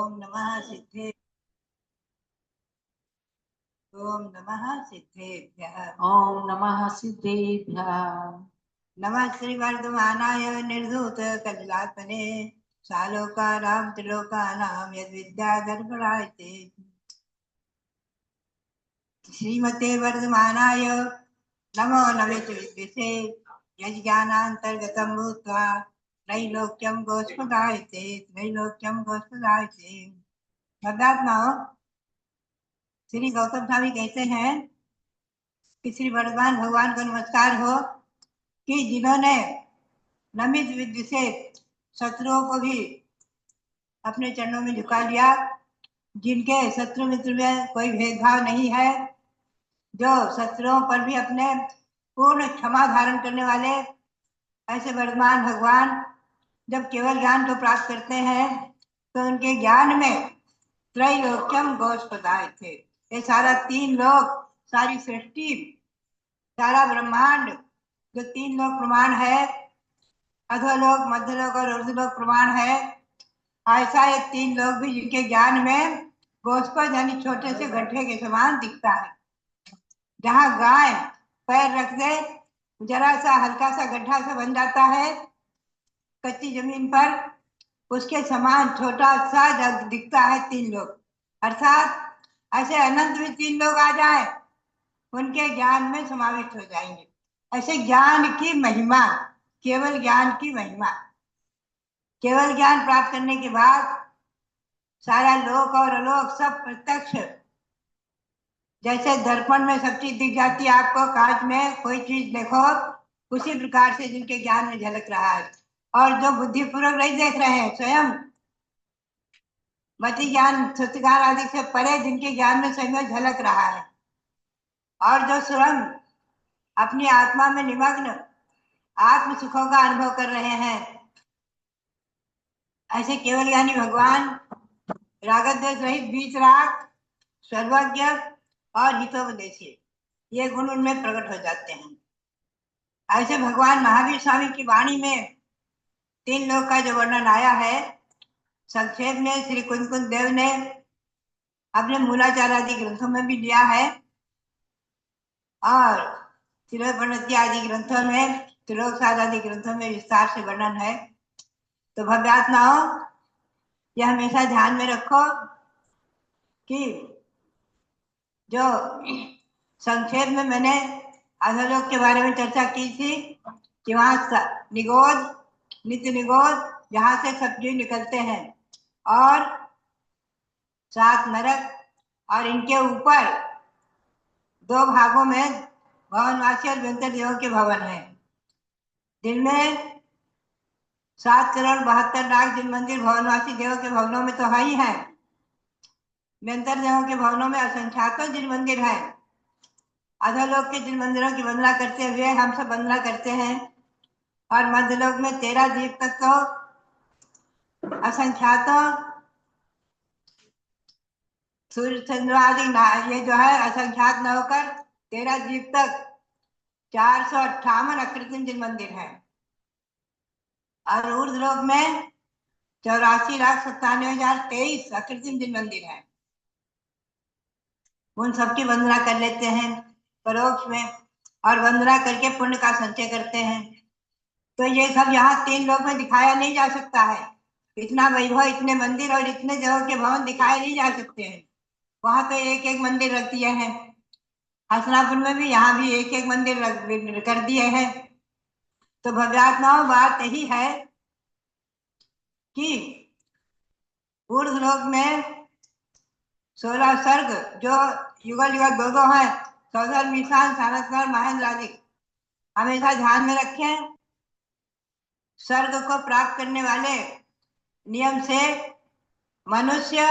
ओम नमः सिद्धे ओम नमः सिद्धेभ्यः ओम नमः सिद्धेभ्यः। नमः श्री वर्धमानाय निर्धूत कलिलात्मने सालोकानां त्रिलोकानां यद्विद्याधर्मरायते श्रीमते वर्धमानाय नमो नमः विद्विषे यज्ञानान्तर्गतं भूत्वा त्रैलोक्यं गोस्पदायते शब्दात्माओं श्री गौतम स्वामी कहते हैं कि श्री वर्धमान भगवान को नमस्कार हो कि जिन्होंने नमित विद्य से शत्रुओं को भी अपने चरणों में झुका लिया, जिनके शत्रु मित्र में कोई भेदभाव नहीं है, जो शत्रुओं पर भी अपने पूर्ण क्षमा धारण करने वाले ऐसे वर्धमान भगवान जब केवल ज्ञान को प्राप्त करते हैं तो उनके ज्ञान में त्रैलोक्यम गोस्पदाय थे। ये सारा तीन लोक, सारी सृष्टि, सारा ब्रह्मांड जो तीन लोक प्रमाण है, अधोलोक, मध्यलोक और ऊर्ध्वलोक प्रमाण है, ऐसा ये तीन लोग भी जिनके ज्ञान में गोस्पद यानी छोटे से गड्ढे के समान दिखता है। जहां गाय पैर रख दे जरा सा हल्का सा गड्ढा सा बन जाता है कच्ची जमीन पर, उसके समान छोटा सा दिखता है तीन लोग। अर्थात ऐसे अनंत में तीन लोग आ जाए उनके ज्ञान में समाविष्ट हो जाएंगे। ऐसे ज्ञान की महिमा, केवल ज्ञान की महिमा, केवल ज्ञान प्राप्त करने के बाद सारा लोक और अलोक सब प्रत्यक्ष, जैसे दर्पण में सब चीज दिख जाती है आपको, कांच में कोई चीज देखो, उसी प्रकार से जिनके ज्ञान में झलक रहा है। और जो बुद्धिपूर्वक नहीं देख रहे हैं, स्वयं मति ज्ञान सत्कार आदि से परे जिनके ज्ञान में स्वयं झलक रहा है, और जो स्वयं अपनी आत्मा में निमग्न आत्म सुखों का अनुभव कर रहे हैं, ऐसे केवल ज्ञानी भगवान रागद्वेष रहित, बीतराग, सर्वज्ञ और हितोपदेशी, ये गुण उनमें प्रकट हो जाते हैं। ऐसे भगवान महावीर स्वामी की वाणी में तीन लोक का जो वर्णन आया है, संक्षेप में श्री कुंद देव ने अपने मूलाचार आदि ग्रंथों में भी लिया है, और त्रिलोक आदि ग्रंथों में, त्रिलोक साध आदि ग्रंथों में विस्तार से वर्णन है। तो भव्यात्माओं, यह हमेशा ध्यान में रखो कि जो संक्षेप में मैंने अधोलोक के बारे में चर्चा की थी कि वहां निगोद, नित्य निगोद, जहां से सब जीव निकलते हैं, और 7 नरक, और इनके ऊपर 2 भागों में भवनवासी और व्यंतर देवों के भवन है, जिनमें 7,72,00,000 जिन मंदिर भवनवासी देवों के भवनों में तो है ही है, व्यंतर देवों के भवनों में असंख्यातों जिन मंदिर है। अधोलोक के जिन मंदिरों की वंदना करते हुए हम सब वंदना करते हैं, और मध्यलोक में 13 दीप तक तो असंख्यातों सूर्य चंद्र आदि ये जो है असंख्यात न होकर 13 दीप तक 458 अकृत्रिम जिन मंदिर है, और ऊर्ध्वलोक में 84,97,023 अकृत्रिम जिन मंदिर है। उन सबकी वंदना कर लेते हैं परोक्ष में, और वंदना करके पुण्य का संचय करते हैं। तो ये सब यहाँ 3 लोक में दिखाया नहीं जा सकता है। इतना वैभव, इतने मंदिर और इतने जगह के भवन दिखाए नहीं जा सकते हैं। वहां तो एक एक मंदिर रख दिए हैं, हसनापुर में भी, यहाँ भी एक एक मंदिर कर दिए हैं। तो भव्यात्माओं, बात यही है कि ऊर्ध्वलोक में 16 सर्ग जो युगल युगल 2-2 है, सौधर, मीशान, सारस्वत, महेंद्र आदि, हमेशा ध्यान में रखें। स्वर्ग को प्राप्त करने वाले नियम से मनुष्य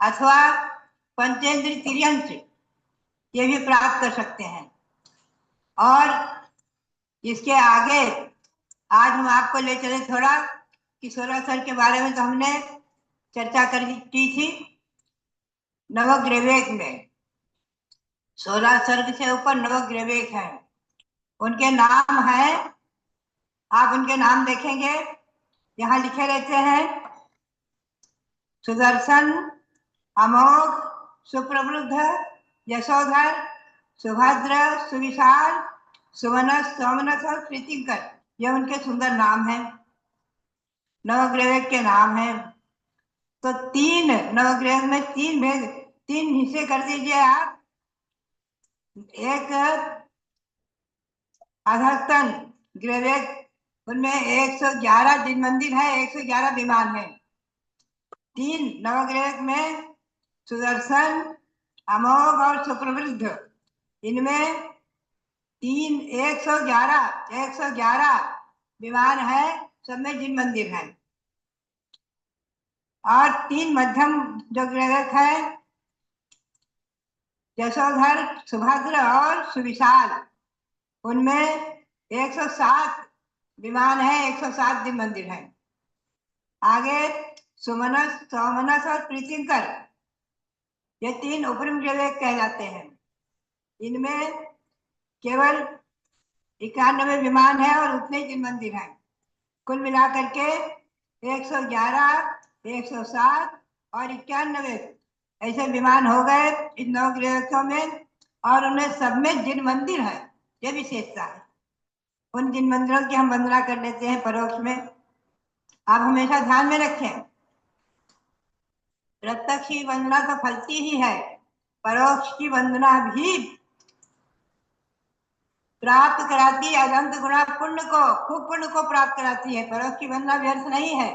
अथवा पंचेंद्रिय तिर्यंश ये भी प्राप्त कर सकते हैं। और इसके आगे आज हम आपको ले चले थोड़ा कि 16 सर्ग के बारे में तो हमने चर्चा की थी नवग्रहवेक में। 16 सर्ग से ऊपर नवग्रहवेक है, उनके नाम है, आप उनके नाम देखेंगे यहाँ लिखे रहते हैं। सुदर्शन, अमोघ, सुप्रवृद्ध, यशोधर, सुभद्र, सुविशाल, सुमनस, सोमनस और प्रीतिकर, ये उनके सुंदर नाम है, नवग्रह के नाम है। तो तीन नवग्रह में तीन भेद, तीन हिस्से कर दीजिए आप। एक अधस्तन ग्रह, उनमें 111 दिन मंदिर है, 111 विमान है। तीन नवग्रह में सुदर्शन, अमोघ और सुप्रवृद्ध, इनमें तीन 111 विमान है, सब में जिन मंदिर है। और तीन मध्यम जो ग्रह है, यशोधर, सुभद्र और सुविशाल, उनमें 107 विमान है, 107 दिन मंदिर है। आगे सुमनस, सोमनस और प्रीतिकर, ये तीन उपरिम ग्रह कह जाते हैं। इनमें केवल 91 विमान है और उतने दिन मंदिर हैं। कुल मिलाकर के 111, 107 और 91 ऐसे विमान हो गए इन नवग्रहों में, और उनमें सब में जिन मंदिर है, ये विशेषता है। उन जिन मंदिरों की हम वंदना कर लेते हैं परोक्ष में। आप हमेशा ध्यान में रखें, प्रत्यक्ष की वंदना तो फलती ही है, परोक्ष की वंदना भी प्राप्त कराती है अनंत गुणा पुण्य को, खूब पुण्य को प्राप्त कराती है। परोक्ष की वंदना व्यर्थ नहीं है।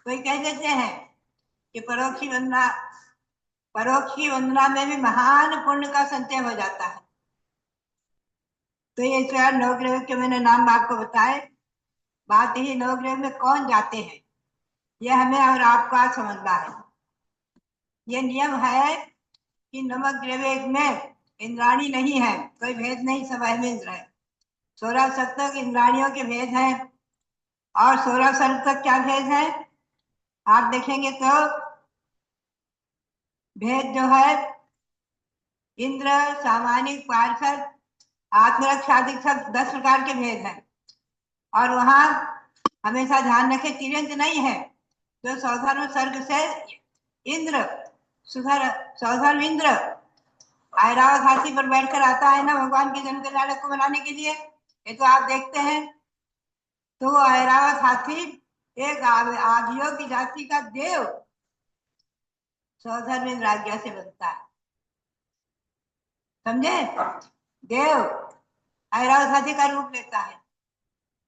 कोई कह देते हैं कि परोक्ष की वंदना में भी महान पुण्य का संचय हो जाता है। तो ये 4 नवग्रह के मैंने नाम आपको बताए। बात ही नवग्रह में कौन जाते हैं, यह हमें और आपका समझना है। ये नियम है कि नवग्रह में इंद्राणी नहीं है, कोई भेद नहीं, सब इंद्र है। 16 सर्ग तक इंद्राणियों के भेद हैं, और 16 सर्ग तक क्या भेद है आप देखेंगे तो भेद जो है इंद्र, सामानिक, पार्षद, आत्मरक्षादिक, सब 10 प्रकार के भेद हैं। और वहां हमेशा ध्यान रखें तिर्यंत नहीं है। जो सौधर्म सर्ग से इंद्र सौधर्म इंद्र ऐरावत हाथी पर बैठकर आता है ना भगवान के जन्म के लालच को मनाने के लिए, ये तो आप देखते हैं। तो वो ऐरावत हाथी एक आदियों की जाति का देव सौधर्म इंद्र आज्ञा से बनता है, समझे। देव ऐरावत हाथी का रूप लेता है।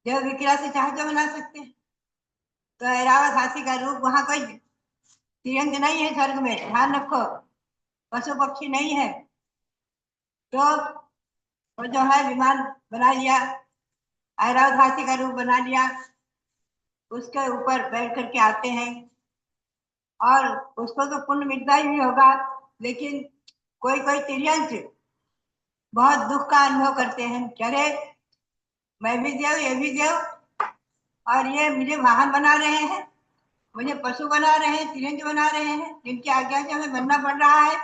देव विक्रा से चाहे तो बना सकते हैं। तो ऐरावत हाथी का रूप, वहां कोई तिरंग नहीं है स्वर्ग में, ध्यान रखो, पशु पक्षी नहीं है। तो वो जो है विमान बना लिया, ऐरावत हाथी का रूप बना लिया, उसके ऊपर बैठ करके आते हैं। और उसको तो पुण्य मिलता ही होगा, लेकिन कोई कोई तिर्यंक बहुत दुख का अनुभव करते हैं। अरे मैं भी देव, ये भी देव, और ये मुझे वाहन बना रहे हैं, मुझे पशु बना रहे हैं, तिरंज बना रहे हैं, जिनकी आज्ञा से हमें बनना पड़ रहा है,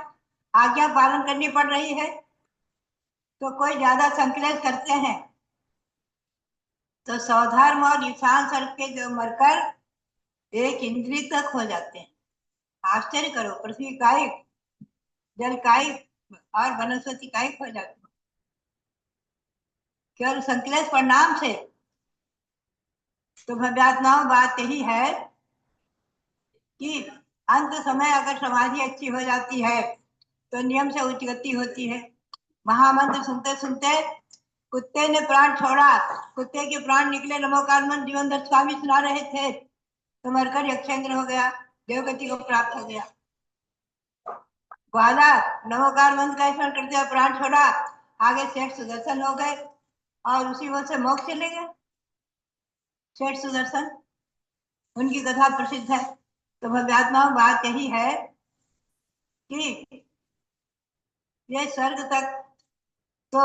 आज्ञा पालन करनी पड़ रही है। तो कोई ज्यादा संकलेश करते हैं तो सौधर्म और ईशान सर्ग के जो मरकर एक इंद्री तक हो जाते हैं। आश्चर्य करो, पृथ्वी कायिक, जल कायिक और वनस्पति कायिक हो जाते हैं केवल संकलेश परिणाम से। तो भव्यात्माओं बात यही है कि अंत समय अगर समाधि अच्छी हो जाती है तो नियम से उच्च गति होती है। महामंत्र सुनते सुनते कुत्ते ने प्राण छोड़ा, कुत्ते के प्राण निकले, नमोकार मंत्र जीवन दत्त स्वामी सुना रहे थे तो मरकर यक्षेंद्र हो गया, देवगति को प्राप्त हो गया। ग्वाला नमोकार मंत्र का स्मरण करते हुए प्राण छोड़ा, आगे सेठ सुदर्शन हो गए और उसी वो से मोक्ष चले गए। सेठ सुदर्शन, उनकी कथा प्रसिद्ध है। तो भव्यात्मा बात यही है कि ये स्वर्ग तक तो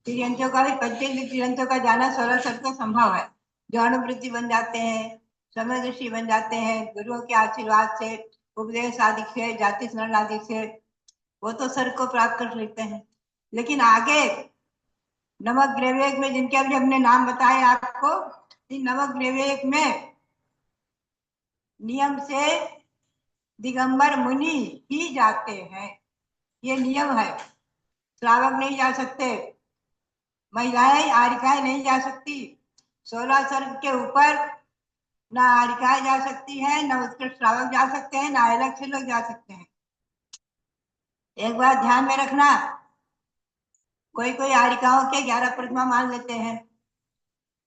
तिर्यंतियों का भी, 25 तिर्यंतियों का जाना 16 सर्ग तक संभव है। जो अनुवृत्ति बन जाते हैं, समदृष्टि बन जाते हैं, गुरुओं के आशीर्वाद से, उपदेश आदि से, जाति स्मरण आदि से, वो तो स्वर्ग को प्राप्त कर लेते हैं। लेकिन आगे नवक ग्रहवेग में, जिनके अभी हमने नाम बताए आपको, इन नवक ग्रहवेग में नियम से दिगंबर मुनि ही जाते हैं, ये नियम है। श्रावक नहीं जा सकते, महिलाएं आरिकाएं नहीं जा सकती। 16 सर्ग के ऊपर ना आरिकाएं जा सकती हैं, ना उत्कृष्ट श्रावक जा सकते हैं, ना अलग से लोग जा सकते हैं। एक बात ध्यान में रखना, कोई कोई आरिकाओं के 11 प्रतिमा मान लेते हैं,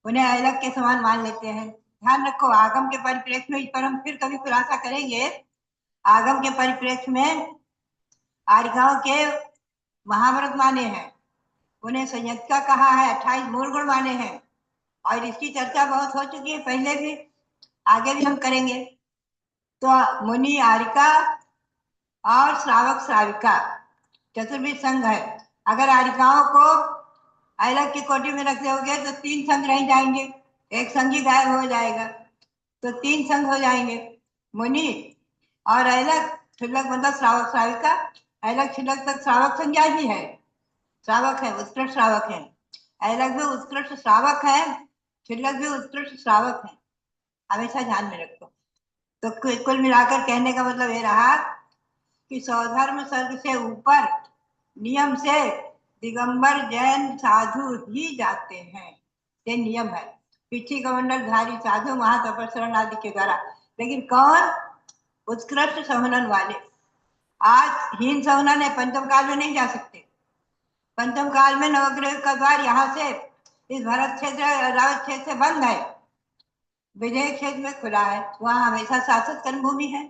उन्हें अलग के समान मान लेते हैं। ध्यान रखो, आगम के परिप्रेक्ष्य में इस पर हम फिर कभी खुलासा करेंगे। आगम के परिप्रेक्ष्य में आरिकाओं के महाव्रत माने हैं, उन्हें संयंत्रिका कहा है, 28 मूल गुण माने हैं, और इसकी चर्चा बहुत हो चुकी है पहले भी, आगे भी हम करेंगे। तो मुनि आरिका और श्रावक श्राविका चतुर्विध संघ है। अगर आरिकाओं को अलग की कोटि में रख दोगे तो 3 संघ रह जाएंगे, एक संघ ही गायब हो जाएगा, तो 3 संघ हो जाएंगे, मुनि और अलग क्षुल्लक, मतलब श्रावक श्राविका। अलग क्षुल्लक तक श्रावक संज्ञा ही है, श्रावक है, उत्कृष्ट श्रावक है। अलग भी उत्कृष्ट श्रावक है, क्षुल्लक भी उत्कृष्ट श्रावक है, हमेशा ध्यान में रखो। तो कुल मिलाकर कहने का मतलब ये रहा कि सौधर्म सर्ग से ऊपर नियम से दिगंबर जैन साधु ही जाते हैं, ये नियम है। पिछी कमंडल धारी साधु महातपस्रण आदि के द्वारा। लेकिन कौन? उत्कृष्ट संहनन वाले। आज हीन संहनन है, पंचम काल में नहीं जा सकते। पंचम काल में नवग्रह का द्वार यहाँ से, इस भरत क्षेत्र रावत क्षेत्र से बंद है, विजय क्षेत्र में खुला है। वहां हमेशा शासक कर्म भूमि है,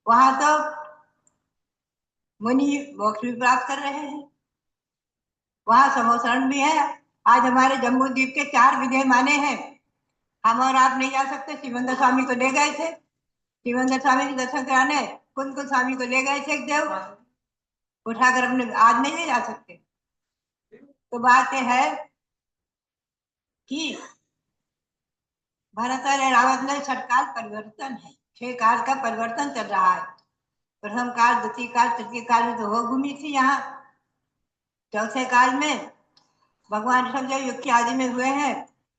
वहां तो मुनि मोक्ष भी प्राप्त कर रहे हैं, वहां समोसरण भी है। आज हमारे जम्मू द्वीप के 4 विजय माने हैं, हम और आप नहीं जा सकते। शिवंदर स्वामी को ले गए थे, शिवंदर स्वामी के दर्शन कराने कुंद स्वामी को ले गए थे एक देव, उठाकर अपने, आज नहीं ले जा सकते। तो बात यह है कि भरत और रावत में षटकाल परिवर्तन है, 6 काल का परिवर्तन चल रहा है। प्रथम काल, द्वितीय काल, तृतीय काल में तो वो भूमि थी यहाँ। चौथे काल में भगवान सब जब युग की आदि में हुए हैं,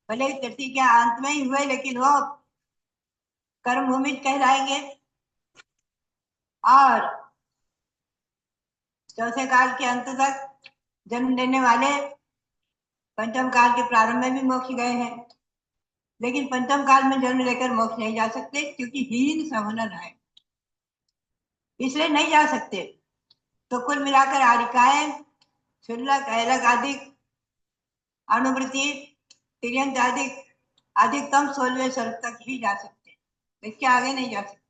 भले ही तृतीय के अंत में ही हुए, लेकिन वो कर्म भूमि कहलाएंगे। और चौथे काल के अंत तक जन्म देने वाले पंचम काल के प्रारंभ में भी मोक्ष गए हैं, लेकिन पंचम काल में जन्म लेकर मोक्ष नहीं जा सकते, क्योंकि हीन संहनन है, इसलिए नहीं जा सकते। तो कुल मिलाकर आरिकाएं, क्षुल्लक, ऐलक आदि, अणुवृत्ति, तिर्यंत आदि अधिकतम 16वें स्वर्ग तक ही जा सकते हैं, इसके आगे नहीं जा सकते।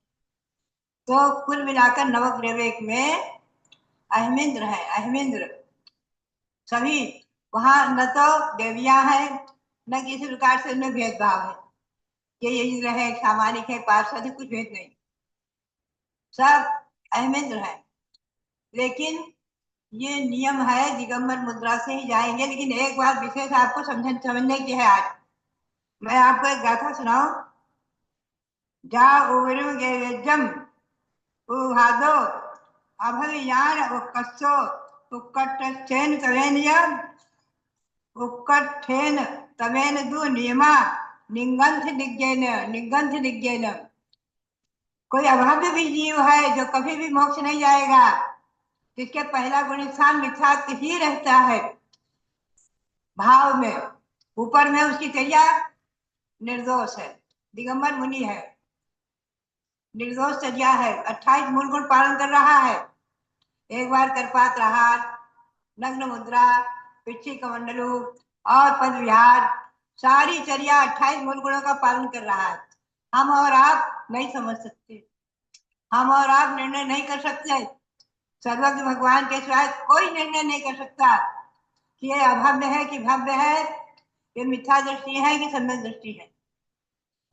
तो कुल मिलाकर नवग्रह में अहमिंद्र है, अहमिंद्र सभी। वहां न तो देवियां हैं, न किसी प्रकार से उनमें भेदभाव है कि ये इंद्र है, सामानिक है, पार्षद है, कुछ भेद नहीं, सब अहमिंद्र है। लेकिन ये नियम है, दिगंबर मुद्रा से ही जाएंगे। लेकिन एक बात विशेष आपको समझने की है। आज मैं आपको एक गाथा सुनाऊं। जा उवरु गेजम उहादो अभवियान उक्कसो उक्कट्ठेन कवेनियम उक्कट्ठेन तमेन दु नियमा निगंथ निज्ञेन। कोई अभाव्य भी जीव है जो कभी भी मोक्ष नहीं जाएगा, जिसके पहला गुण स्थान मिथ्यात्व ही रहता है, भाव में, ऊपर में उसकी चर्या निर्दोष है, दिगंबर मुनि है, निर्दोष चर्या है, 28 मूल गुण पालन कर रहा है। एक बार करपात रहा, नग्न मुद्रा, पिछी कमंडलू और पद विहार, सारी चर्या 28 मूल गुणों का पालन कर रहा है। हम और आप नहीं समझ सकते, हम और आप निर्णय नहीं कर सकते। सर्वज्ञ भगवान के सिवाय कोई निर्णय नहीं कर सकता कि ये अभव्य है कि भव्य है, ये मिथ्या दृष्टि है कि सम्यक दृष्टि है,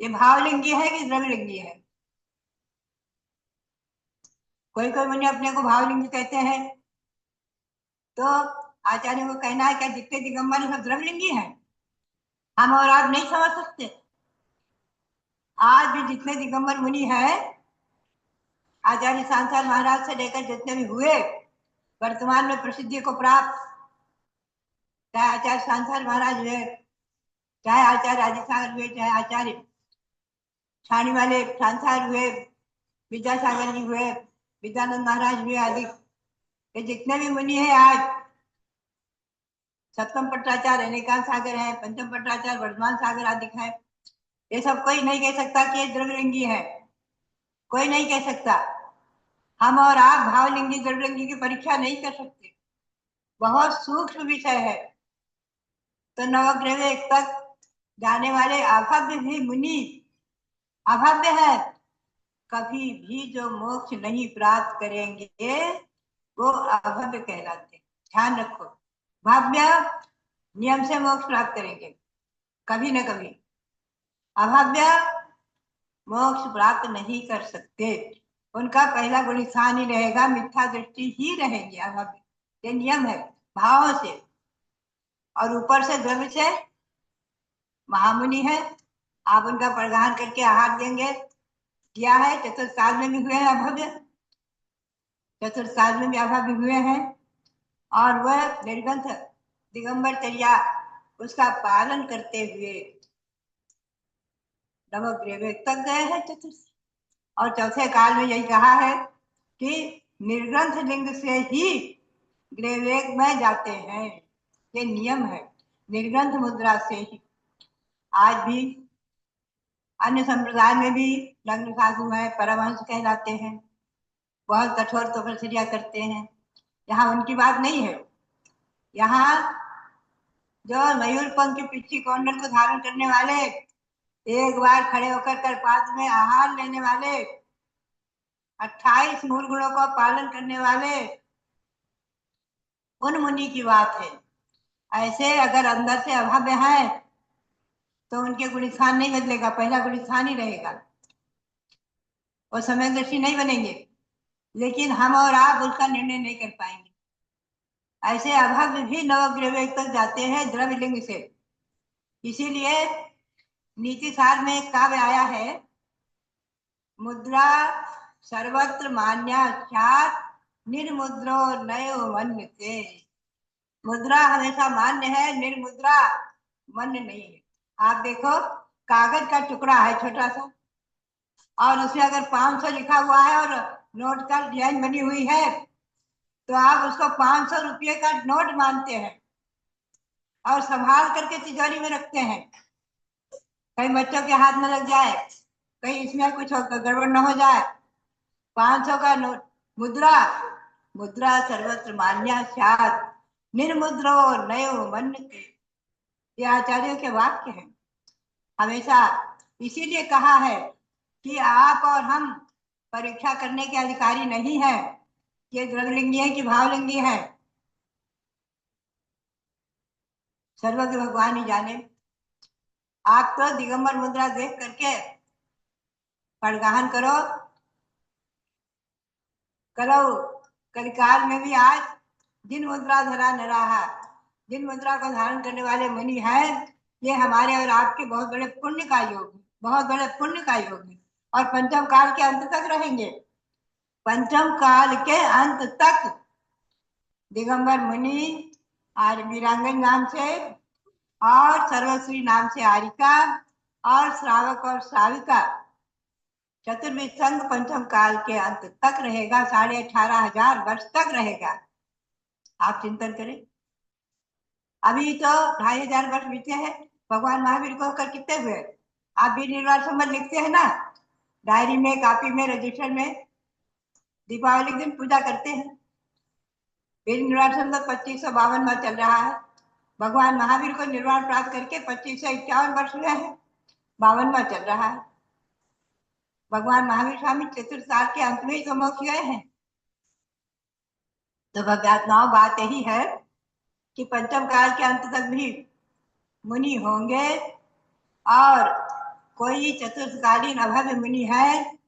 ये भावलिंगी है कि द्रव्यलिंगी है। कोई कोई मुनि अपने को भावलिंगी कहते हैं, तो आचार्य को कहना है कि जितने दिगंबर सब द्रव्यलिंगी है, हम और आप नहीं समझ सकते। आज भी जितने दिगंबर मुनि है, आचार्य सांसार महाराज से लेकर जितने भी हुए, वर्तमान में प्रसिद्धि को प्राप्त, चाहे आचार्य सांसार महाराज हुए, चाहे आचार्य राजस्थान हुए, चाहे आचार्य छाणी वाले सांसार हुए, विद्यासागर जी हुए, विद्यानंद महाराज हुए आदि, ये जितने भी मुनि हैं आज, सप्तम पट्टाचार्य अनेकांत सागर है, पंचम पट्टाचार्य वर्धमान सागर आदि है, ये सब कोई नहीं कह सकता कि ये द्रव्यलिंगी है, कोई नहीं कह सकता। हम और आप भावलिंगी द्रव्यलिंगी की परीक्षा नहीं कर सकते, बहुत सूक्ष्म विषय है। तो नवग्रह तक जाने वाले अभव्य भी मुनि अभव्य है, कभी भी जो मोक्ष नहीं प्राप्त करेंगे वो अभव्य कहलाते हैं। ध्यान रखो, भव्य नियम से मोक्ष प्राप्त करेंगे कभी न कभी, अभव्य मोक्ष प्राप्त नहीं कर सकते। उनका पहला गुण स्थान ही रहेगा, मिथ्या दृष्टि ही रहेगी अभव्य, ये नियम है भावों से। और ऊपर से द्रव्य से महामुनि है, आप उनका परिधान करके आहार देंगे, किया है। चतुर्थ काल में भी हुए हैं अभव्य, चतुर्थ काल में भी अभव्य हुए हैं, और वह निर्ग्रंथ दिगंबर चर्या उसका पालन करते हुए नवग्रह तक गए हैं चतुर्थ। और चौथे काल में यही कहा है कि निर्ग्रंथ लिंग से ही ग्रेवेग में जाते हैं, ये नियम है, निर्ग्रंथ मुद्रा से ही। आज भी अन्य संप्रदाय में भी नग्न साधु है, परमहंस कहलाते हैं, बहुत कठोर तपस्या करते हैं। यहाँ उनकी बात नहीं है, यहाँ जो मयूर पंख की पिछली कौंडल को धारण करने वाले, एक बार खड़े होकर कल्पात में आहार लेने वाले, 28 मूल गुणों का पालन करने वाले उन मुनि की बात है। ऐसे अगर अंदर से अभव्य है तो उनके गुण स्थान नहीं बदलेगा, पहला गुण स्थान ही रहेगा, वो समय दर्शी नहीं बनेंगे। लेकिन हम और आप उसका निर्णय नहीं कर पाएंगे। ऐसे अभव्य भी नवग्रह तक जाते हैं द्रव्यलिंग से। इसीलिए नीति सार में एक काव्य आया है, मुद्रा सर्वत्र मान्या स्यात् निर्मुद्रो नयो मन्यते। मुद्रा हमेशा मान्य है, निर्मुद्रा मान्य नहीं है। आप देखो, कागज का टुकड़ा है छोटा सा, और उसमें अगर 500 लिखा हुआ है और नोट का डिजाइन बनी हुई है, तो आप उसको 500 रुपये का नोट मानते हैं और संभाल करके तिजोरी में रखते हैं, कहीं बच्चों के हाथ में लग जाए, कहीं इसमें कुछ गड़बड़ न हो जाए। 500 का नोट, मुद्रा मुद्रा सर्वत्र मान्या स्यात् निर्मुद्रो नयो मन्यते, ये आचार्यों के वाक्य हैं हमेशा। इसीलिए कहा है कि आप और हम परीक्षा करने के अधिकारी नहीं है कि द्रव्यलिंगी है कि भावलिंगी है, सर्वज्ञ भगवान ही जाने। आप तो दिगंबर मुद्रा देख करके परिधान करो करो। कलिकाल में भी आज जिन मुद्रा धरा न रहा, जिन मुद्रा को धारण करने वाले मुनि हैं, ये हमारे और आपके बहुत बड़े पुण्य का योग है, बहुत बड़े पुण्य का योग है। और पंचम काल के अंत तक रहेंगे, पंचम काल के अंत तक दिगंबर मुनि और वीरांगन नाम से और सर्वश्री नाम से आरिका और श्रावक और श्राविका चतुर्विध संघ पंचम काल के अंत तक रहेगा, 18,500 वर्ष तक रहेगा। आप चिंतन करें, अभी तो 2,500 वर्ष बीते हैं, भगवान महावीर को होकर कितने हुए? आप भी निर्वाण संबंध लिखते हैं ना, डायरी में, कॉपी में, रजिस्टर में, दीपावली के दिन पूजा करते हैं। फिर निर्वाण संबंध 2552 चल रहा है, भगवान महावीर को निर्वाण प्राप्त करके 2551 वर्ष हुए हैं, 52वां चल रहा है। भगवान महावीर स्वामी चतुर्थ काल के अंत में ही तो मोक्ष गए हैं। तो भव्यात्माओं बात यही है कि पंचम काल के अंत तक भी मुनि होंगे, और कोई चतुर्थकालीन अभव्य मुनि है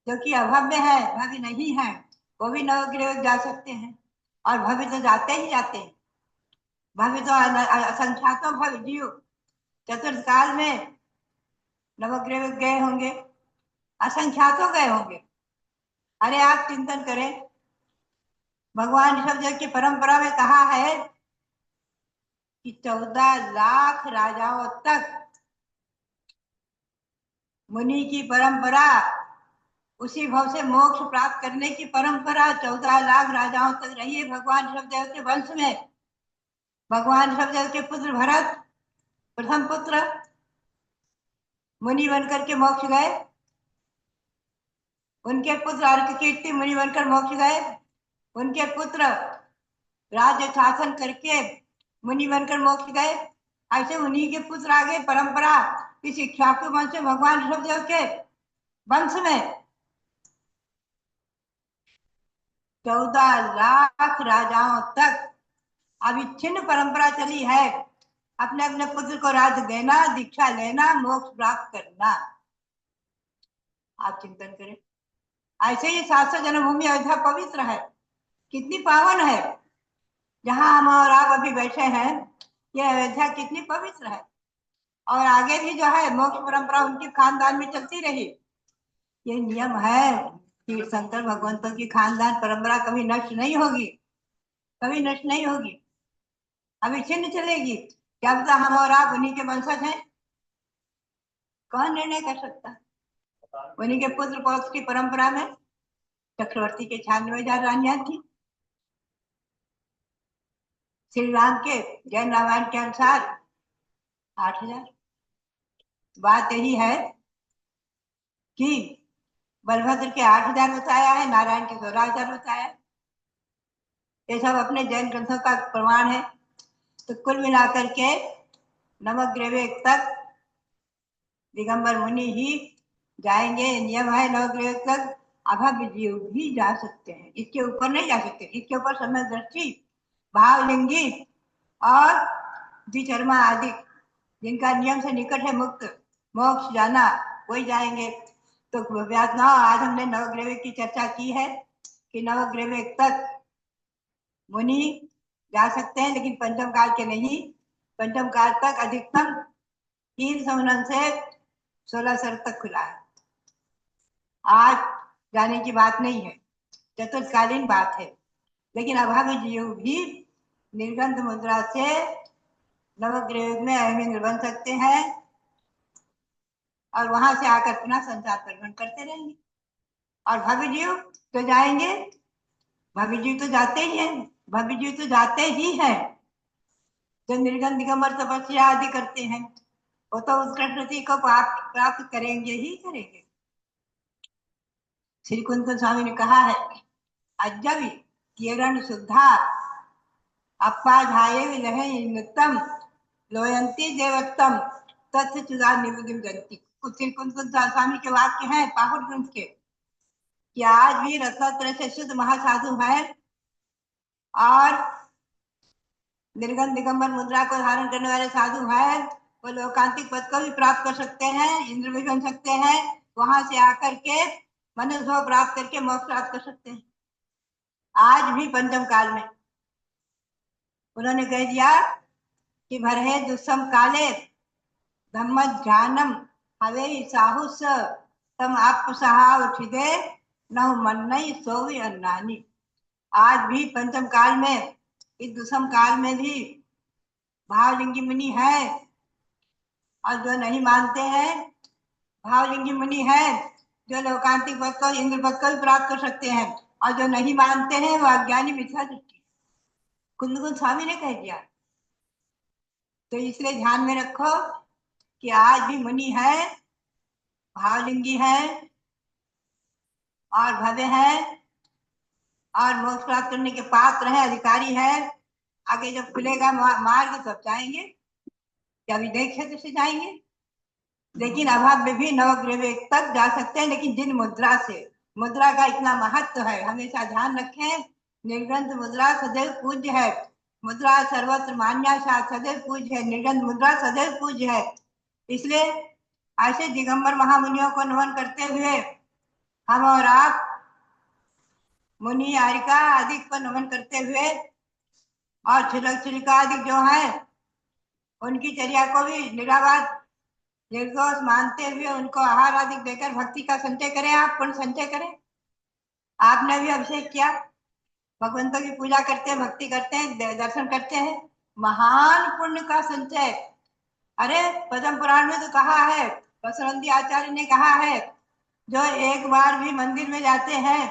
जो कि अभव्य है, भव्य नहीं है, वो भी नवग्रह जा सकते हैं। और भव्य तो जाते ही जाते हैं, भव्य तो असंख्यातों भव्य जीव चतुर्थ काल में नवग्रह गए होंगे, असंख्यातों गए होंगे। अरे आप चिंतन करें, भगवान ऋषभ की परंपरा में कहा है कि 14 लाख राजाओं तक मुनि की परंपरा, उसी भाव से मोक्ष प्राप्त करने की परंपरा 14 लाख राजाओं तक रही है भगवान ऋषभदेव के वंश में। भगवान ऋषभदेव के पुत्र भरत प्रथम पुत्र मुनि बनकर के मोक्ष गए, उनके पुत्र अर्ककीर्ति मुनि बनकर मोक्ष गए, उनके पुत्र राज्य शासन करके मुनि बनकर मोक्ष गए। ऐसे उन्हीं के पुत्र आगे परंपरा इस इक्ष्वाकु वंश से भगवान ऋषभदेव के वंश में 14 लाख राजाओं तक अविच्छिन्न परंपरा चली है। अपने अपने पुत्र को राज्य देना, दीक्षा लेना, मोक्ष प्राप्त करना। आप चिंतन करें, ऐसे ही 700 जन्मभूमि अयोध्या पवित्र है, कितनी पावन है। जहां हम और आप अभी बैठे हैं, ये अयोध्या कितनी पवित्र है। और आगे भी जो है मोक्ष परंपरा उनके खानदान में चलती रही। ये नियम है कि शंकर भगवंतों की खानदान परंपरा कभी नष्ट नहीं होगी, कभी नष्ट नहीं होगी, अविच्छिन्न चलेगी। जब तक हम और आप उन्हीं के वंशज हैं। कौन निर्णय कर सकता? उन्हीं के पुत्र पौत्र की परंपरा में चक्रवर्ती के 96,000 रानियां थी। श्री राम के जैन रामायण के अनुसार 8,000। बात यही है कि बलभद्र के 8,000 बताया है, नारायण के 16,000 बताया। ये सब अपने जैन ग्रंथों का प्रमाण है। तो कुल मिलाकर के नवग्रह तक दिगंबर मुनि ही जाएंगे। नियम है नवग्रह तक अभव्य जीव भी जा सकते हैं, इसके ऊपर नहीं जा सकते। इसके ऊपर समय दृष्टि, भावलिंगी और द्विचर्मा आदि जिनका नियम से निकट है मुक्त मोक्ष जाना, वही जाएंगे। तो व्यास आज हमने नवग्रह की चर्चा की है कि नवग्रह तक मुनि जा सकते हैं, लेकिन पंचम काल के नहीं। पंचम काल तक अधिकतम 3 सवनन से 16 सर तक खुला है। आज जाने की बात नहीं है, चतुर्थकालीन बात है। लेकिन अभावी जीव भी निर्गंध मुद्रा से नवग्रह में अहमिंद्र बन सकते हैं और वहां से आकर पुनः संसार परिभ्रमण करते रहेंगे। और भव्य जीव तो जाएंगे, भव्य जीव तो जाते ही हैं, भव्य जीव तो जाते ही हैं। जो निर्गंध दिगंबर तपस्या आदि करते हैं, वो तो उत्कृष्टति को प्राप्त करेंगे ही करेंगे। श्री कुंद स्वामी ने कहा है, अजबी किरण शुद्धा अप्पाधाये विलहे नृत्यम लोयंती देवत्तम तथ्य चुदा निवृत्ति गंती। कुछ श्री कुंद स्वामी के वाक्य हैं पाहुर ग्रंथ के, कि आज भी रत्नात्रय से शुद्ध महासाधु हैं और निर्गंध दिगंबर मुद्रा को धारण करने वाले साधु हैं। वो लोकांतिक पद को भी प्राप्त कर सकते हैं, इंद्र भी बन सकते हैं, वहां से आकर के मनुष्य भाव प्राप्त करके मोक्ष प्राप्त कर सकते हैं। आज भी पंचम काल में उन्होंने कह दिया कि भरहे दुस्सम काले धम्म ज्ञानम हवे साहुस तम आप सहा उठिदे न मन सोवी अन्नानी। आज भी पंचम काल में, इस दुष्म काल में भी भावलिंगी मुनि है। और जो नहीं मानते हैं, भावलिंगी मुनि है जो लोकांतिक पद को, इंद्र पद को भी प्राप्त कर सकते हैं। और जो नहीं मानते हैं वो अज्ञानी मिथ्या दृष्टि। कुंद स्वामी ने कह दिया। तो इसलिए ध्यान में रखो कि आज भी मुनि है, भावलिंगी है और भव्य है और मोक्ष प्राप्त करने के पात्र है, अधिकारी है। आगे जब खुलेगा मार्ग तब जाएंगे, क्या विधेय क्षेत्र से जाएंगे। लेकिन अभाव में भी नवग्रह तक जा सकते हैं, लेकिन जिन मुद्रा से, मुद्रा का इतना महत्व है, हमेशा ध्यान रखें। निर्गंध मुद्रा सदैव पूज्य है, मुद्रा सर्वत्र मान्या सदैव पूज्य है, निर्गंध मुद्रा सदैव पूज्य है। इसलिए ऐसे दिगंबर महामुनियों को नमन करते हुए हम और आप मुनि आरिका आदि को नमन करते हुए और छिलक छिलिका आदि जो है उनकी चर्या को भी निरावाद निर्दोष मानते हुए उनको आहार आदि देकर भक्ति का संचय करें। आप पुण्य संचय करें। आपने भी अभिषेक किया, भगवंतों की पूजा करते हैं, भक्ति करते हैं, दर्शन करते हैं, महान पुण्य का संचय। अरे पद्म पुराण में तो कहा है, बसवंती आचार्य ने कहा है, जो एक बार भी मंदिर में जाते हैं,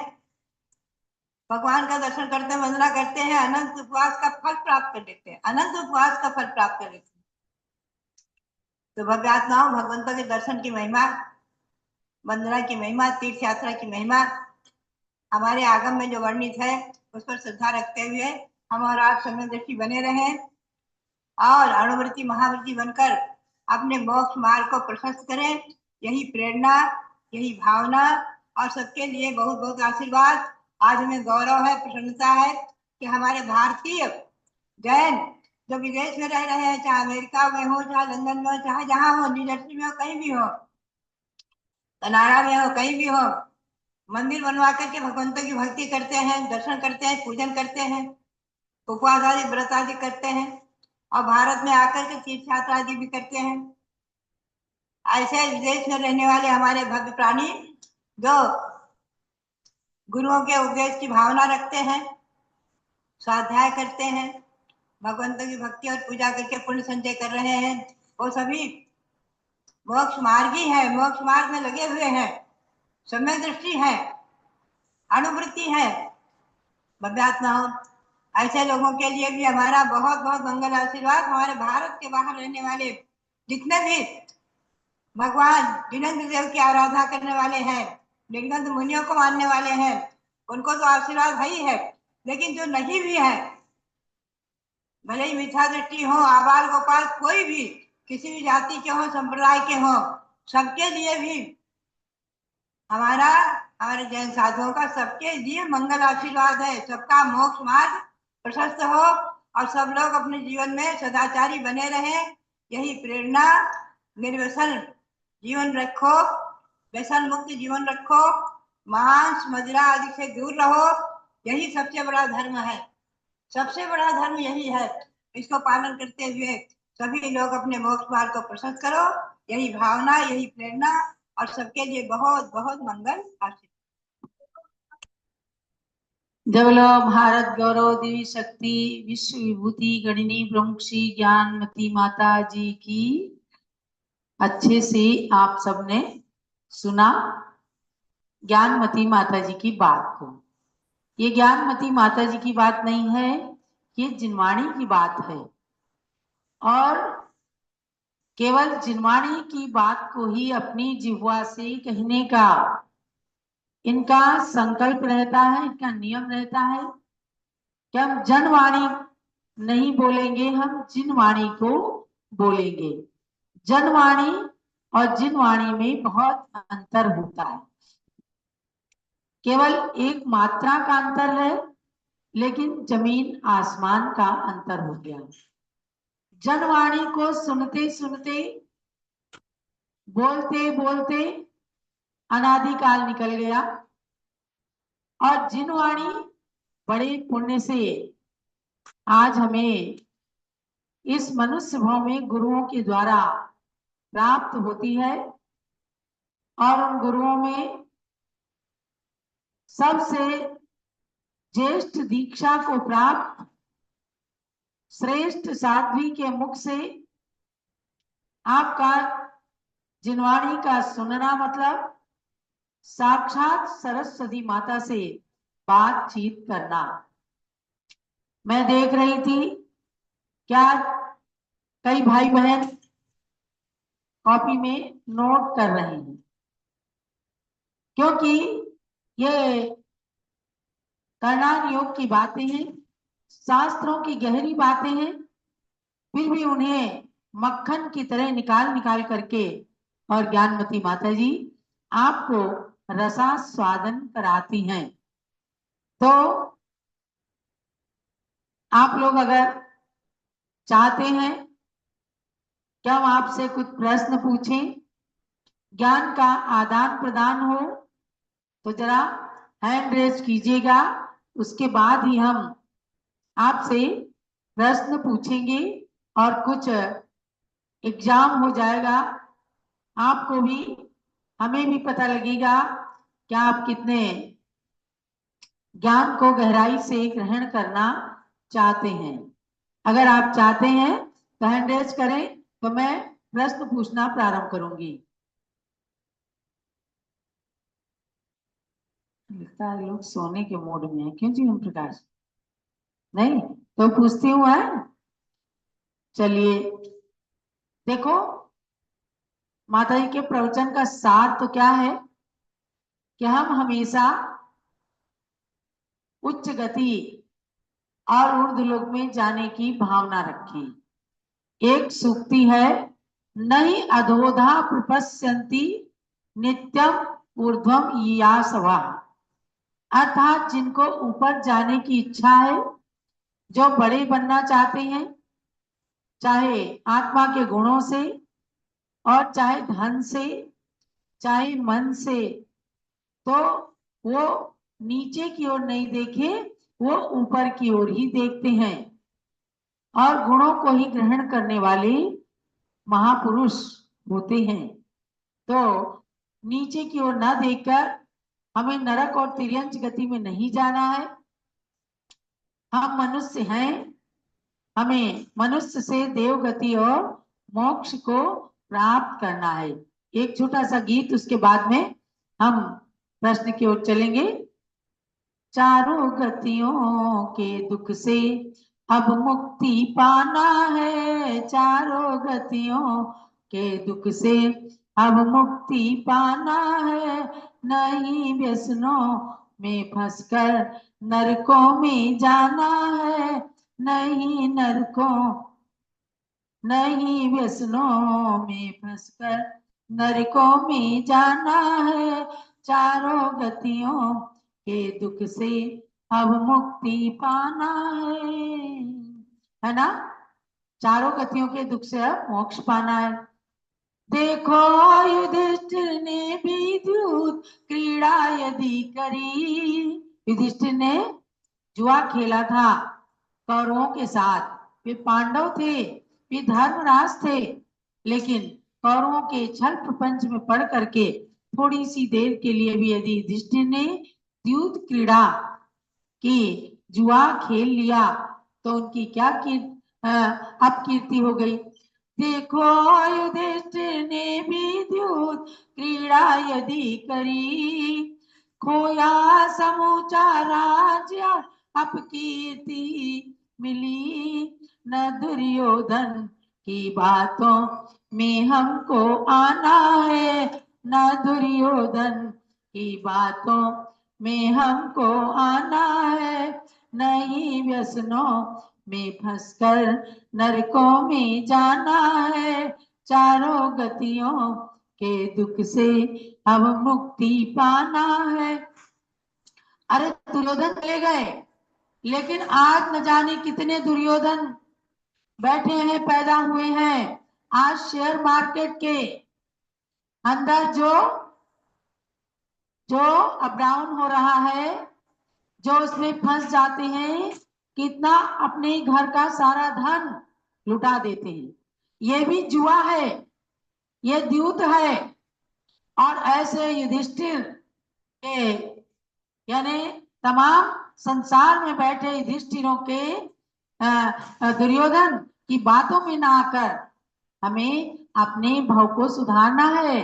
भगवान का दर्शन करते हैं, वंदना करते हैं, अनंत उपवास का फल प्राप्त कर लेते हैं, अनंत उपवास का फल प्राप्त कर लेते हैं। तो भव्यात्माओं, भगवंतों के दर्शन की महिमा, वंदना की महिमा, तीर्थ यात्रा की महिमा हमारे आगम में जो वर्णित है, उस पर श्रद्धा रखते हुए हम और आप समय दृष्टि बने रहें और अणुवृत्ति महावृत्ति बनकर अपने मोक्ष मार्ग को प्रशस्त करें। यही प्रेरणा, यही भावना और सबके लिए बहुत बहुत आशीर्वाद। आज हमें गौरव है, प्रसन्नता है कि हमारे भारतीय जैन जो विदेश में रह रहे हैं, चाहे अमेरिका में हो, चाहे लंदन में हो, चाहे जहां हो, न्यूजर्सी में हो, कहीं भी हो, कनाडा में हो, कहीं भी हो, मंदिर बनवा करके भगवंतों की भक्ति करते हैं, दर्शन करते हैं, पूजन करते हैं, उपवास आदि व्रत आदि करते हैं और भारत में आकर के तीर्थ यात्रा आदि भी करते हैं। ऐसे विदेश में रहने वाले हमारे भव्य प्राणी जो गुरुओं के उपदेश की भावना रखते हैं, स्वाध्याय करते हैं, भगवंतों की भक्ति और पूजा करके पुण्य संचय कर रहे हैं, वो सभी मोक्ष मार्गी है, मोक्ष मार्ग में लगे हुए हैं, सम्यक दृष्टि है, अणुवृत्ति है, भव्यात्माओं। ऐसे लोगों के लिए भी हमारा बहुत बहुत मंगल आशीर्वाद। हमारे भारत के बाहर रहने वाले जितने भी भगवान जिनेंद्र देव की आराधना करने वाले हैं, नीलकंठ मुनियों को मानने वाले हैं, उनको तो आशीर्वाद है ही है, लेकिन जो नहीं भी है, भले ही मिथ्या दृष्टि हो, आबाल गोपाल, कोई भी किसी भी जाति के हो, संप्रदाय के हो, सबके लिए भी हमारे जैन साधुओं का सबके लिए मंगल आशीर्वाद है। सबका मोक्ष मार्ग प्रशस्त हो और सब लोग अपने जीवन में सदाचारी बने रहे, यही प्रेरणा। निर्व्यसन जीवन रखो, व्यसन मुक्त जीवन रखो, मांस मदिरा आदि से दूर रहो, यही सबसे बड़ा धर्म है, सबसे बड़ा धर्म यही है। इसको पालन करते हुए सभी लोग अपने मोक्ष मार्ग को प्रशस्त करो, यही भावना, यही प्रेरणा और सबके लिए बहुत बहुत मंगल आशीर्वाद। जबलो भारत गौरव देवी शक्ति विश्व विभूति गणिनी प्रमुख श्री ज्ञानमती माता जी की। अच्छे से आप सबने सुना ज्ञानमती माता जी की बात को। ये ज्ञानमती माता जी की बात नहीं है, ये जिनवाणी की बात है और केवल जिनवाणी की बात को ही अपनी जिह्वा से कहने का इनका संकल्प रहता है, इनका नियम रहता है कि हम जनवाणी नहीं बोलेंगे, हम जिनवाणी को बोलेंगे। जनवाणी और जिनवाणी में बहुत अंतर होता है, केवल एक मात्रा का अंतर है, लेकिन जमीन आसमान का अंतर हो गया। जनवाणी को सुनते सुनते, बोलते बोलते अनादिकाल निकल गया और जिनवाणी बड़े पुण्य से आज हमें इस मनुष्य भाव में गुरुओं के द्वारा प्राप्त होती है और उन गुरुओं में सबसे ज्येष्ठ दीक्षा को प्राप्त श्रेष्ठ साध्वी के मुख से आपका जिनवाणी का सुनना मतलब साक्षात सरस्वती माता से बातचीत करना। मैं देख रही थी क्या कई भाई बहन कॉपी में नोट कर रहे हैं, क्योंकि ये कर्णान योग की बातें हैं, शास्त्रों की गहरी बातें हैं, फिर भी उन्हें मक्खन की तरह निकाल निकाल करके और ज्ञानमती माता जी आपको रसास्वादन कराती हैं। तो आप लोग अगर चाहते हैं कि हम आपसे कुछ प्रश्न पूछें, ज्ञान का आदान प्रदान हो, तो जरा हैंड रेज कीजिएगा, उसके बाद ही हम आपसे प्रश्न पूछेंगे और कुछ एग्जाम हो जाएगा, आपको भी हमें भी पता लगेगा कि आप कितने ज्ञान को गहराई से ग्रहण करना चाहते हैं। अगर आप चाहते हैं तो हैंड रेज करें, तो मैं प्रश्न पूछना प्रारंभ करूंगी। लगता है लोग सोने के मूड में है, क्यों जी ओम प्रकाश? नहीं तो पूछती हूँ है। चलिए देखो, माता जी के प्रवचन का सार तो क्या है कि हम हमेशा उच्च गति और ऊर्ध्व लोक में जाने की भावना रखें। एक सूक्ति है, नहीं अधोधा प्रपश्यन्ति नित्यम ऊर्ध्वम यासवा, अर्थात जिनको ऊपर जाने की इच्छा है, जो बड़े बनना चाहते हैं, चाहे आत्मा के गुणों से और चाहे धन से, चाहे मन से, तो वो नीचे की ओर नहीं देखे, वो ऊपर की ओर ही देखते हैं। और गुणों को ही ग्रहण करने वाले महापुरुष होते हैं। तो नीचे की ओर ना देखकर हमें नरक और तिर्यंच गति में नहीं जाना है। हम मनुष्य हैं, हमें मनुष्य से देव गति और मोक्ष को प्राप्त करना है। एक छोटा सा गीत, उसके बाद में हम प्रश्न की ओर चलेंगे। चारों गतियों के दुख से अब मुक्ति पाना है, चारों गतियों के दुख से अब मुक्ति पाना है, नहीं व्यसनों में फंसकर नरकों में जाना है, नहीं व्यसनों में फंसकर नरकों में जाना है, चारों गतियों के दुख से अब मुक्ति पाना है ना? चारों गतियों के दुख से अब मोक्ष पाना है। देखो युधिष्ठिर ने भी द्यूत क्रीड़ा यदि करी, युधिष्ठिर ने जुआ खेला था कौरवों के साथ। वे पांडव थे, वे धर्मराज थे, लेकिन कौरवों के छल प्रपंच में पड़ करके थोड़ी सी देर के लिए भी यदि युधिष्ठिर ने द्यूत क्रीड़ा की, जुआ खेल लिया, तो उनकी क्या अपकीर्ति हो गई। देखो युधिष्ठिर ने भी द्यूत क्रीड़ा यदि करी, खोया समूचा राज्य अपकीर्ति मिली, न दुर्योधन की बातों में हमको आना है, न दुर्योधन की बातों में हमको आना है, नहीं व्यसनों में फंसकर नरकों में जाना है, चारों गतियों के दुख से अब मुक्ति पाना है। अरे दुर्योधन चले गए, लेकिन आज न जाने कितने दुर्योधन बैठे हैं, पैदा हुए हैं। आज शेयर मार्केट के अंदर जो अप डाउन हो रहा है, जो उसमें फंस जाते हैं, कितना अपने घर का सारा धन लुटा देते हैं। ये भी जुआ है, ये द्यूत है। और ऐसे युधिष्ठिर के यानी तमाम संसार में बैठे युधिष्ठिरों के दुर्योधन की बातों में ना आकर हमें अपने भाव को सुधारना है।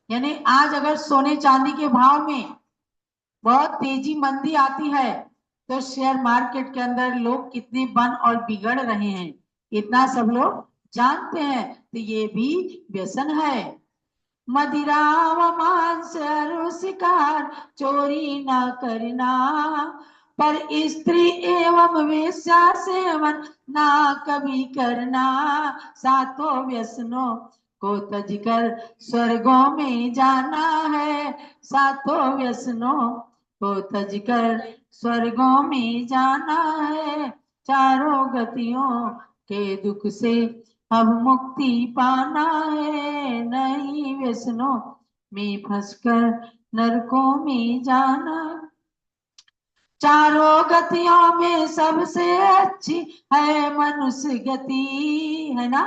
यानी आज अगर सोने चांदी के भाव में बहुत तेजी मंदी आती है, तो शेयर मार्केट के अंदर लोग कितने बन और बिगड़ रहे हैं, इतना सब लोग जानते हैं। तो ये भी व्यसन है। मदिरा व मांस और शिकार चोरी न करना, पर स्त्री एवं वेश्या सेवन ना कभी करना, सातों व्यसनों को तज कर स्वर्गों में जाना है, सातों व्यसनों को तज कर स्वर्गों में जाना है, चारों गतियों के दुख से अब मुक्ति पाना है, नहीं व्यसनों में फंसकर नरकों में जाना। चारों गतियों में सबसे अच्छी है मनुष्य गति, है ना?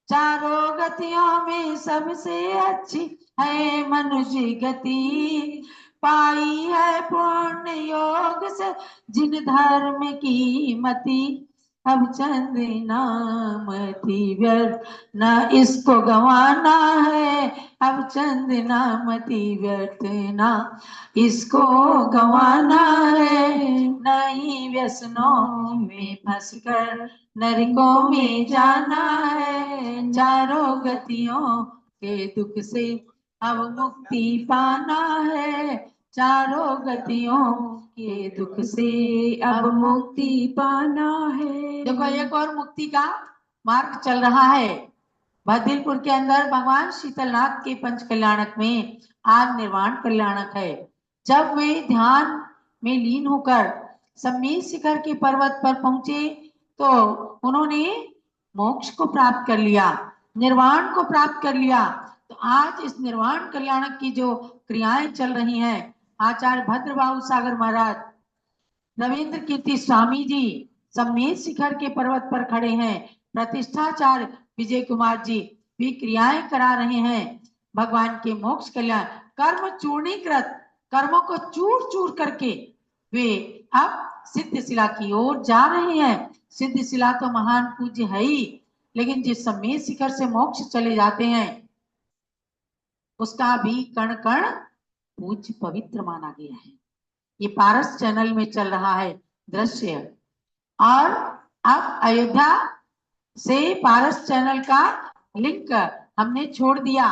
चारों गतियों में सबसे अच्छी है मनुष्य गति, पाई है पूर्ण योग से जिन धर्म की मति, अब चंद नामति व्यर्थ, न इसको गंवाना है। अब चंद नामति व्यर्थ, ना इसको गंवाना है। नहीं व्यसनों में फंसकर नरकों में जाना है। चारों गतियों के दुख से अब मुक्ति पाना है। चारों गतियों के दुख से अब मुक्ति पाना है। देखो एक और मुक्ति का मार्ग चल रहा है। बदिलपुर के अंदर भगवान शीतलनाथ के पंच कल्याणक में आज निर्वाण कल्याणक है। जब वे ध्यान में लीन होकर सम्मेद शिखर के पर्वत पर पहुंचे तो उन्होंने मोक्ष को प्राप्त कर लिया, निर्वाण को प्राप्त कर लिया। तो आज इस निर्वाण कल्याणक की जो क्रियाएं चल रही हैं, आचार्य भद्रबाहु सागर महाराज, रविंद्र कीर्ति स्वामी जी सम्मेद शिखर के पर्वत पर खड़े हैं। प्रतिष्ठाचार्य विजय कुमार जी भी क्रियाएं करा रहे हैं। भगवान के मोक्ष कल्याण कर्म चूर्णीकृत, कर्मों को चूर चूर करके वे अब सिद्ध शिला की ओर जा रहे हैं। सिद्ध शिला तो महान पूज्य है ही, लेकिन जिस सम्मेद शिखर से मोक्ष चले जाते हैं उसका भी कण कण पूज्य पवित्र माना गया है। ये पारस चैनल में चल रहा है दृश्य। और अब अयोध्या से पारस चैनल का लिंक हमने छोड़ दिया।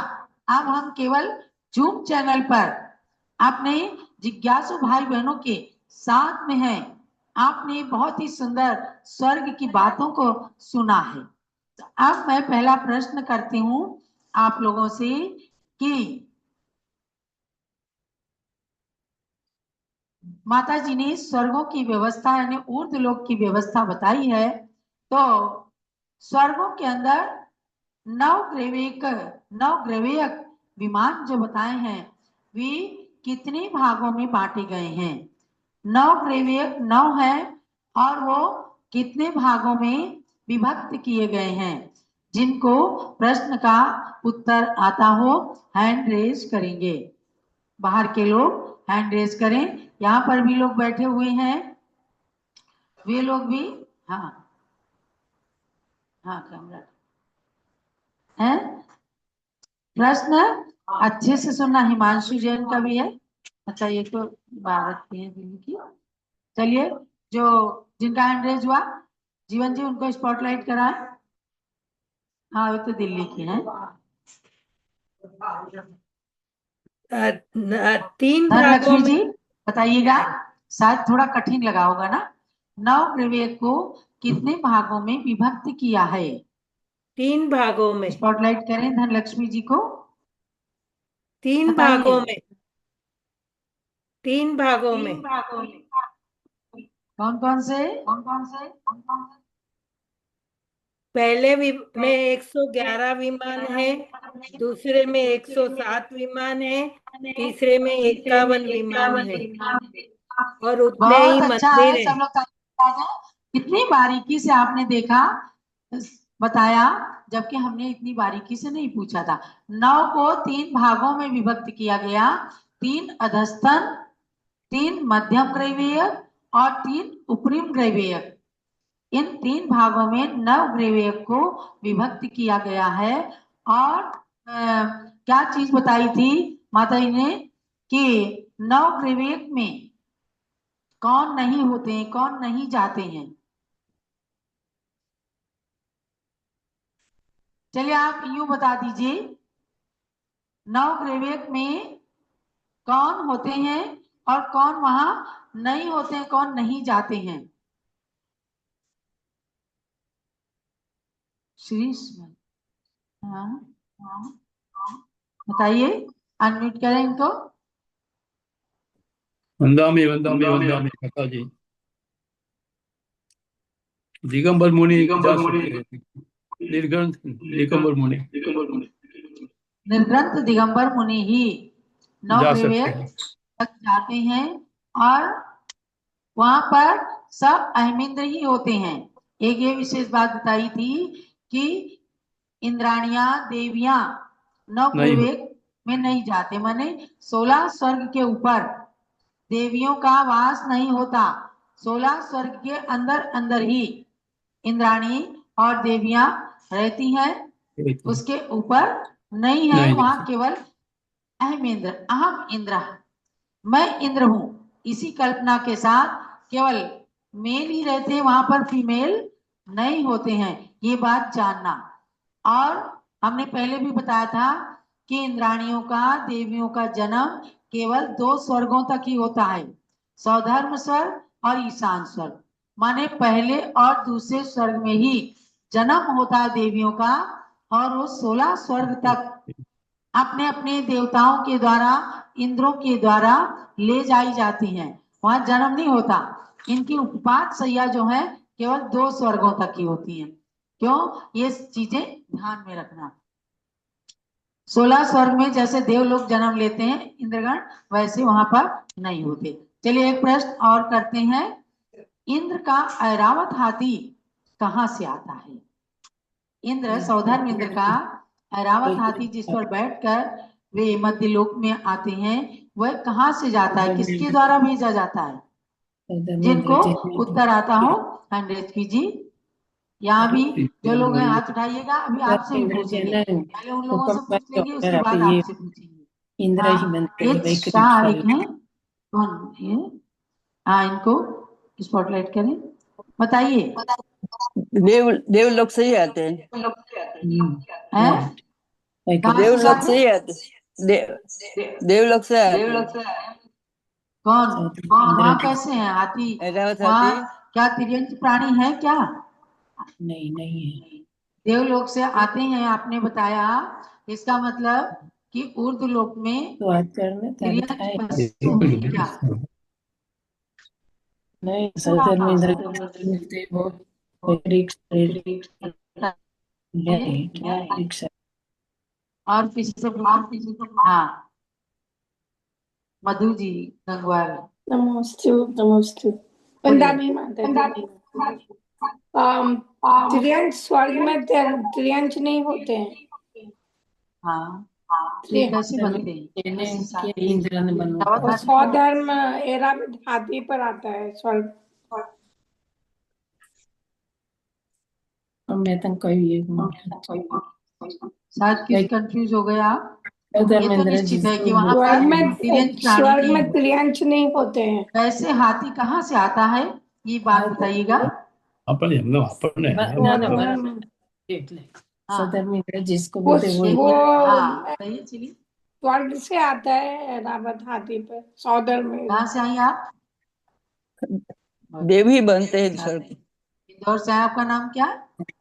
अब हम केवल जूम चैनल पर अपने जिज्ञासु भाई बहनों के साथ में हैं। आपने बहुत ही सुंदर स्वर्ग की बातों को सुना है। तो अब मैं पहला प्रश्न करती हूँ आप लोगों से कि माता जी ने स्वर्गों की व्यवस्था यानी ऊर्ध्वलोक की व्यवस्था बताई है। तो स्वर्गों के अंदर नवग्रहवीय विमान जो बताए हैं वे कितने भागों में बांटे गए हैं? नवग्रहवीय 9 है और वो कितने भागों में विभक्त किए गए हैं? जिनको प्रश्न का उत्तर आता हो हैंड रेज करेंगे। बाहर के लोग हैंड रेज करें। यहाँ पर भी लोग बैठे हुए हैं, वे लोग भी। हाँ हाँ कैमरा है। प्रश्न अच्छे से सुनना। हिमांशु जैन का भी है। अच्छा ये तो भारत की है, दिल्ली की। चलिए जो जिनका हैंड रेज हुआ जीवन जी उनको स्पॉटलाइट कराएं। हाँ वे तो दिल्ली की है। 3 भागों धनलक्ष्मी जी में बताइएगा, शायद थोड़ा कठिन लगा होगा ना। नवग्रहवीय को कितने भागों में विभक्त किया है? 3 भागों में स्पॉटलाइट करें धनलक्ष्मी जी को। 3 बताइए। भागों में 3 भागों में कौन कौन से? कौन कौन से? पहले में 111 विमान है, दूसरे में 107 विमान है, तीसरे में 51 विमान है और उतने ही बहुत अच्छा मंदिर है, है। सब लोग तालियां बजाएं। कितनी बारीकी से आपने देखा, बताया, जबकि हमने इतनी बारीकी से नहीं पूछा था। 9 को 3 भागों में विभक्त किया गया। 3 अधस्तन, 3 मध्यम ग्रहवीय और 3 उपरिम ग्रहवीय। इन 3 भागों में नवग्रहवीय को विभक्त किया गया है। और क्या चीज बताई थी माता जी ने कि नवग्रहवीय में कौन नहीं होते हैं, कौन नहीं जाते हैं? चलिए आप यूं बता दीजिए, नवग्रहवीय में कौन होते हैं और कौन वहां नहीं होते हैं, कौन नहीं जाते हैं? श्री हाँ हाँ बताइए, अनम्यूट करें इनको। वंदामी वंदामी वंदामी माता जी। दिगंबर मुनि जा सकते हैं। निर्ग्रंथ दिगंबर मुनि निर्ग्रंथ दिगंबर मुनि ही जा नवग्रहवीय सकते हैं। तक जाते हैं और वहां पर सब अहमिंद्र ही होते हैं। एक ये विशेष बात बताई थी कि इंद्राणियां देवियां नवग्रहवीय में नहीं जाते, माने 16 स्वर्ग के ऊपर देवियों का वास नहीं होता। 16 स्वर्ग के अंदर अंदर ही इंद्राणी और देवियां रहती हैं, एक उसके ऊपर नहीं है, नहीं, वहां नहीं। केवल अहमेंद्र, अहम इंद्र, मैं इंद्र हूं, इसी कल्पना के साथ केवल मेल ही रहते हैं, वहां पर फीमेल नहीं होते हैं, ये बात जानना। और हमने पहले भी बताया था कि इंद्राणियों का, देवियों का जन्म केवल 2 स्वर्गों तक ही होता है, सौधर्म स्वर्ग और ईशान स्वर्ग, माने पहले और दूसरे स्वर्ग में ही जन्म होता है देवियों का, और वो 16 स्वर्ग तक अपने अपने देवताओं के द्वारा, इंद्रों के द्वारा ले जाई जाती हैं, वहां जन्म नहीं होता। इनकी उपपात सैया जो है केवल 2 स्वर्गों तक की होती हैं। क्यों? ये चीजें ध्यान में रखना। 16 स्वर्ग में जैसे देवलोक जन्म लेते हैं इंद्रगण, वैसे वहां पर नहीं होते। चलिए एक प्रश्न और करते हैं, इंद्र का ऐरावत हाथी कहाँ से आता है? इंद्र, सौधर्म इंद्र का ऐरावत हाथी जिस पर बैठकर वे मध्य लोक में आते हैं, वह कहाँ से जाता है, किसके द्वारा भेजा जाता है? जिनको उत्तर आता हो हैंड रेज कीजिए। यहाँ भी जो लोग हैं हाथ उठाइएगा, अभी आपसे भी पूछेंगे, पहले उन लोगों से पूछ लेंगे, उसके बाद आपसे पूछेंगे। इंद्र ही बनते हैं, एक शाह एक है, कौन है? हाँ, इनको स्पॉटलाइट करें, बताइए। देवलोक से ही आते हैं। हैं? देवलोक से ही आते देवलोक से आते हैं। कौन? वहाँ कैसे हैं हाथी? ऐरावत वहाँ हाथी क्या तिर्यंत प्राणी है क्या? नहीं है। देवलोक से आते हैं आपने बताया, इसका मतलब कि ऊर्ध्व लोक में तो आज करने तिर्यंत था पशु है क्या? नहीं, सौधर्म में इंद्र मिलते वो रिक्शा और किसी से हाँ, मधु जी गंगवार। नमस्ते पंजाबी माता त्रियंश स्वर्ग में त्रियंश नहीं होते हैं। हाँ, ये कैसे बनते हैं? इंद्र ने बना और सौधर्म ऐरावत हाथी पर आता है स्वर्ग। और मैं तो कही शायद किस कंफ्यूज हो गए आप? ये सौधर्म तो इंद्र निश्चित है कि वहां स्वर्ग पर में तिर्यंत प्राणी स्वर्ग नहीं में होते। त्रियंश नहीं होते हैं। कैसे हाथी कहाँ से आता है, ये बात बताइएगा। अपन हम लोग अपन सौधर्म इंद्र जिसको वो बोलते वो हाँ बताइए, चलिए। स्वर्ग से आता है ऐरावत हाथी पर सौधर्म में। कहाँ से आई आप? देव ही बनते हैं सर। इंदौर से आए, आपका नाम क्या?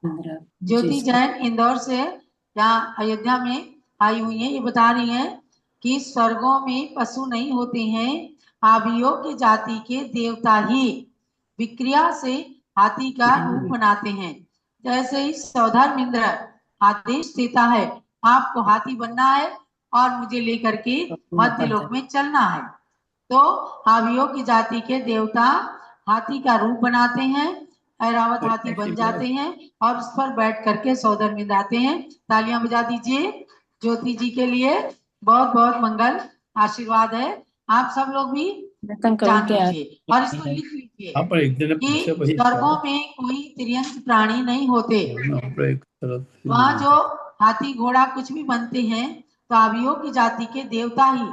इंद्र ज्योति जैन इंदौर से यहाँ अयोध्या में आई हुई है। ये बता रही हैं कि स्वर्गों में पशु नहीं होते हैं, आवियों की जाति के देवता ही विक्रिया से हाथी का रूप बनाते हैं। जैसे ही सौधर्म इंद्र आदेश देता है आपको हाथी बनना है और मुझे लेकर के मध्य लोक में चलना है, तो आवियों की जाति के देवता हाथी का रूप बनाते हैं, ऐरावत हाथी बन जाते हैं और उस पर बैठ करके सौधर्म इंद्र आते हैं। तालियां बजा दीजिए ज्योति जी के लिए, बहुत बहुत मंगल आशीर्वाद है। आप सब लोग भी जान लीजिए और इसको लिख लीजिए कि स्वर्गों में कोई तिर्यंत प्राणी नहीं होते। वहाँ जो हाथी घोड़ा कुछ भी बनते हैं तो आवियों की जाति के देवता ही,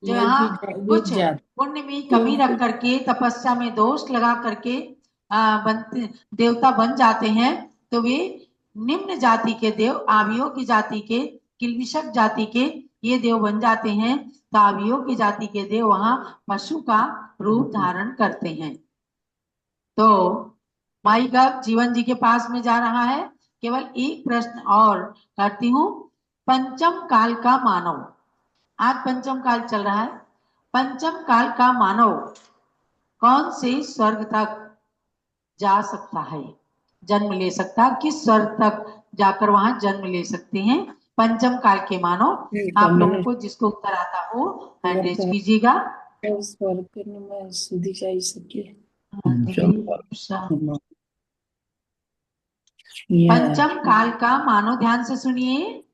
जो यहाँ कुछ पुण्य में कमी रख करके तपस्या में दोष लगा करके बनते देवता बन जाते हैं, तो वे निम्न जाति के देव, आवियों की जाति के, किल्बिषक जाति के ये देव बन जाते हैं। तो आवियों की जाति के देव वहां पशु का रूप धारण करते हैं। तो माई का जीवन जी के पास में जा रहा है। केवल एक प्रश्न और करती हूँ, पंचम काल का मानव, आज पंचम काल चल रहा है, पंचम काल का मानव कौन से स्वर्ग तक जा सकता है, जन्म ले सकता है, किस स्वर्ग तक जाकर वहां जन्म ले सकते हैं पंचम काल के मानव? आप लोगों को जिसको उत्तर आता हो हैंड रेज कीजिएगा। स्वर्ग करने में सुधी जा सके। पंचम काल का मानो, ध्यान से सुनिए।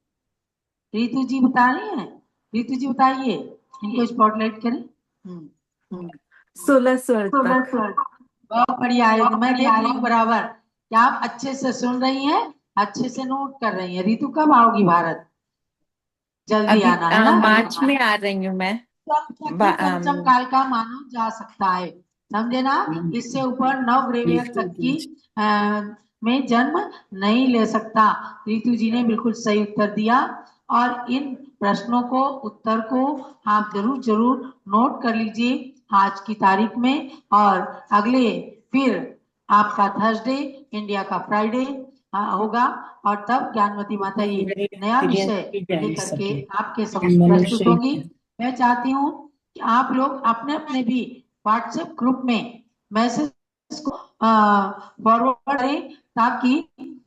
रितु जी बता रही हैं, रितु जी बताइए, इनको स्पॉटलाइट करें। 16 स्वर्ग तक। बहुत बढ़िया है, मैं देख रही हूँ बराबर। क्या आप अच्छे से सुन रही हैं, अच्छे से नोट कर रही हैं? रितु कब आओगी भारत? जल्दी अभी आना है ना? मार्च में आ रही हूँ मैं। पंचम काल का माना जा सकता है, समझे ना? इससे ऊपर 9 ग्रेवियर तक की में जन्म नहीं ले सकता। रितु जी ने बिल्कुल सही उत्तर दिया। और इन प्रश्नों को, उत्तर को आप जरूर जरूर नोट कर लीजिए आज की तारीख में। और अगले फिर आपका थर्सडे इंडिया का फ्राइडे होगा, और तब ज्ञानमती माता जी नया विषय लेकर के आपके समक्ष प्रस्तुत होंगी। मैं चाहती हूँ कि आप लोग अपने अपने भी व्हाट्सएप ग्रुप में मैसेज को फॉरवर्ड करें, ताकि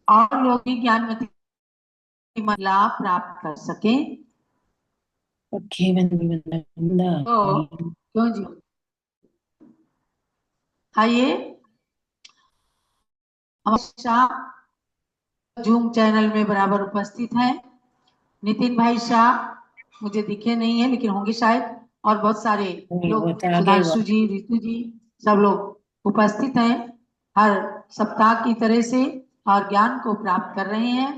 और लोग भी ज्ञानमती लाभ प्राप्त कर सकें। तो क्यों जी? आइए, हमारे शाह जूम चैनल में बराबर उपस्थित हैं। नितिन भाई शाह मुझे दिखे नहीं है, लेकिन होंगे शायद। और बहुत सारे लोग, सुधांशु जी, रितु जी, सब लोग उपस्थित हैं हर सप्ताह की तरह से और ज्ञान को प्राप्त कर रहे हैं।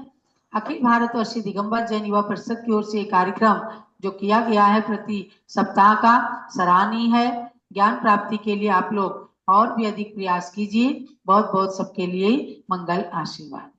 अखिल भारतवर्षीय दिगंबर जैन युवा परिषद की ओर से कार्यक्रम जो किया गया है प्रति सप्ताह का, सराहनीय है। ज्ञान प्राप्ति के लिए आप लोग और भी अधिक प्रयास कीजिए। बहुत बहुत सबके लिए मंगल आशीर्वाद।